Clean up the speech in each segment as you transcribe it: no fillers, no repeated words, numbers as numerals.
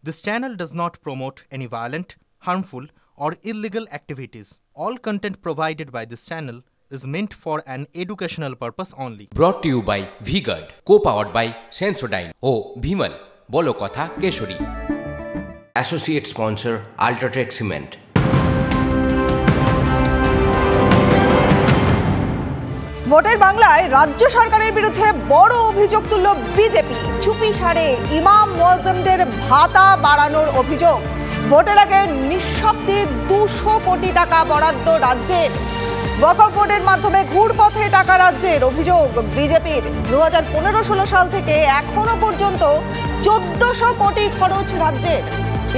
This channel does not promote any violent, harmful, or illegal activities. All content provided by this channel is meant for an educational purpose only. Brought to you by V-Guard, co-powered by Sensodyne O Bhimal, বলো কথা Keshari. Associate sponsor Ultratech Cement। ভোটের বাংলায় রাজ্য সরকারের বিরুদ্ধে বড় অভিযোগ তুলল বিজেপি। চুপি সারে ইমাম মুয়াজ্জিমদের ভাতা বাড়ানোর অভিযোগ। ভোটের আগে নিঃশব্দে 200 কোটি টাকা বরাদ্দ রাজ্যের। ওয়াকফ বোর্ডের মাধ্যমে ঘুরপথে টাকা রাজ্যের অভিযোগ বিজেপির। 2015-16 সাল থেকে এখনো পর্যন্ত 1400 কোটি খরচ রাজ্যের।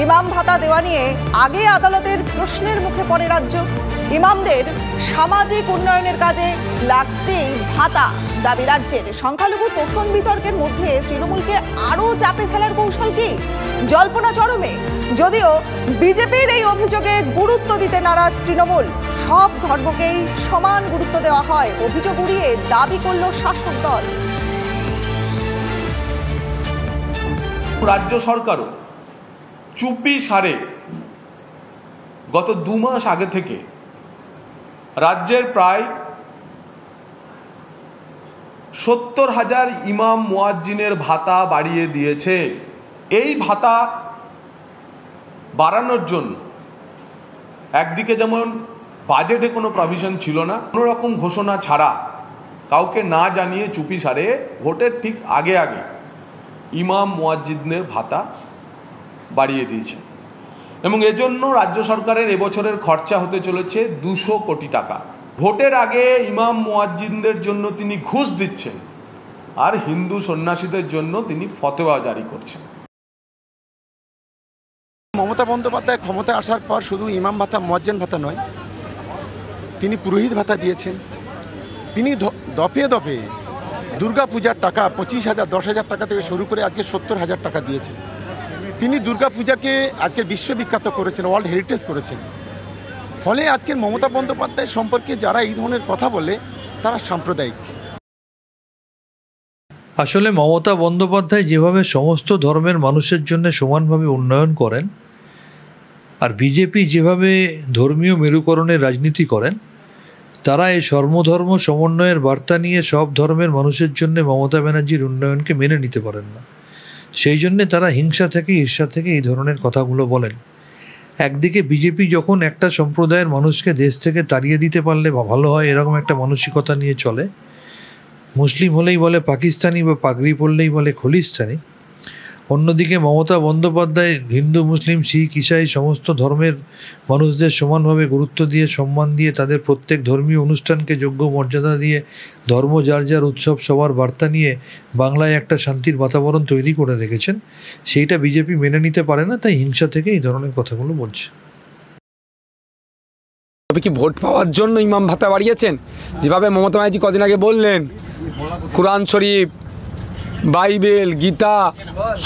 ইমাম ভাতা দেওয়া নিয়ে আগে আদালতের প্রশ্নের মুখে পড়ে রাজ্য। ইমামদের সামাজিক উন্নয়নের কাজে লাগতেই ভাতা দাবি রাজ্যের। সংখ্যালঘু তোষণ বিতর্কের মধ্যে তৃণমূলকে আরও চাপে ফেলার কৌশল কি? জল্পনা চরমে। যদিও বিজেপির এই অভিযোগে গুরুত্ব দিতে নারাজ তৃণমূল। সব ধর্মকেই সমান গুরুত্ব দেওয়া হয় অভিযোগ উড়িয়ে দাবি করল শাসক দল। রাজ্য সরকারও চুপি সারে গত 2 মাস আগে থেকে রাজ্যের প্রায় 70,000 ইমাম মুয়াজ্জিনের ভাতা বাড়িয়ে দিয়েছে। এই ভাতা বাড়ানোর জন্য একদিকে যেমন বাজেটে কোনো প্রভিশন ছিল না, কোনো রকম ঘোষণা ছাড়া কাউকে না জানিয়ে চুপি সারে ভোটের ঠিক আগে আগে ইমাম মুয়াজ্জিনদের ভাতা বাড়িয়ে দিয়েছে এবং এজন্য রাজ্য সরকারের এবছরের খরচা হতে চলেছে 200 কোটি টাকা। ভোটের আগে ইমাম মুয়াজ্জিনদের জন্য তিনি ঘুষ দিচ্ছেন আর হিন্দু সন্ন্যাসীদের জন্য তিনি ফতোয়া জারি করছেন। মমতা বন্দ্যোপাধ্যায় ক্ষমতায় আসার পর শুধু ইমাম ভাতা মুয়াজ্জিন ভাতা নয়, তিনি পুরোহিত ভাতা দিয়েছেন। তিনি দফে দফে দুর্গাপূজার টাকা 25,000 10,000 টাকা থেকে শুরু করে আজকে 70,000 টাকা দিয়েছেন। তিনি দুর্গাপূজাকে আজকে বিশ্ববিখ্যাত করেছেন, ওয়ার্ল্ড হেরিটেজ করেছেন। ফলে আজকের মমতা বন্দ্যোপাধ্যায় সম্পর্কে যারা এই ধরনের কথা বলে তারা সাম্প্রদায়িক। আসলে মমতা বন্দ্যোপাধ্যায় যেভাবে সমস্ত ধর্মের মানুষের জন্য সমানভাবে উন্নয়ন করেন আর বিজেপি যেভাবে ধর্মীয় মেরুকরণের রাজনীতি করেন, তারা এই সর্বধর্ম সমন্বয়ের বার্তা নিয়ে সব ধর্মের মানুষের জন্য মমতা ব্যানার্জির উন্নয়নকে মেনে নিতে পারেন না। সেই জন্যে তারা হিংসা থেকে ঈর্ষা থেকে এই ধরনের কথাগুলো বলেন। একদিকে বিজেপি যখন একটা সম্প্রদায়ের মানুষকে দেশ থেকে তাড়িয়ে দিতে পারলে ভালো হয় এরকম একটা মানসিকতা নিয়ে চলে, মুসলিম হলেই বলে পাকিস্তানি বা পাগড়ি পরলেই বলে খলিস্তানি। অন্যদিকে মমতা বন্দ্যোপাধ্যায় হিন্দু মুসলিম শিখ ইসাই সমস্ত ধর্মের মানুষদের সমানভাবে গুরুত্ব দিয়ে সম্মান দিয়ে তাদের প্রত্যেক ধর্মীয় অনুষ্ঠানকে যোগ্য মর্যাদা দিয়ে ধর্ম যার যার উৎসব সবার বার্তা নিয়ে বাংলায় একটা শান্তির বাতাবরণ তৈরি করে রেখেছেন। সেইটা বিজেপি মেনে নিতে পারে না, তাই হিংসা থেকে এই ধরনের কথাগুলো বলছে। তবে কি ভোট পাওয়ার জন্য ইমাম ভাতা বাড়িয়েছেন? যেভাবে মমতা ব্যানার্জি কদিন আগে বললেন কোরআন শরীফ, বাইবেল, গীতা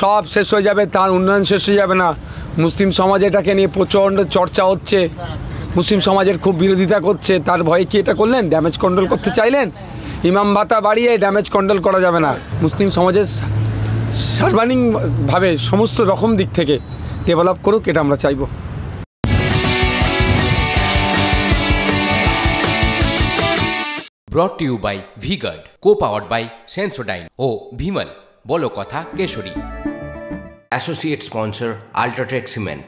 সব শেষ হয়ে যাবে, তার উন্নয়ন শেষ হয়ে যাবে না। মুসলিম সমাজ এটাকে নিয়ে প্রচণ্ড চর্চা হচ্ছে, মুসলিম সমাজের খুব বিরোধিতা করছে। তার ভয়ে কি এটা করলেন? ড্যামেজ কন্ট্রোল করতে চাইলেন? ইমাম ভাতা বাড়িয়ে ড্যামেজ কন্ট্রোল করা যাবে না। মুসলিম সমাজের সার্বাঙ্গীনভাবে সমস্ত রকম দিক থেকে ডেভেলপ করুক, এটা আমরা চাইব। Brought to you by V-Guard, co-powered by Sensodyne O Bhimal, বলো কথা Keshari. Associate sponsor Ultratech Cement।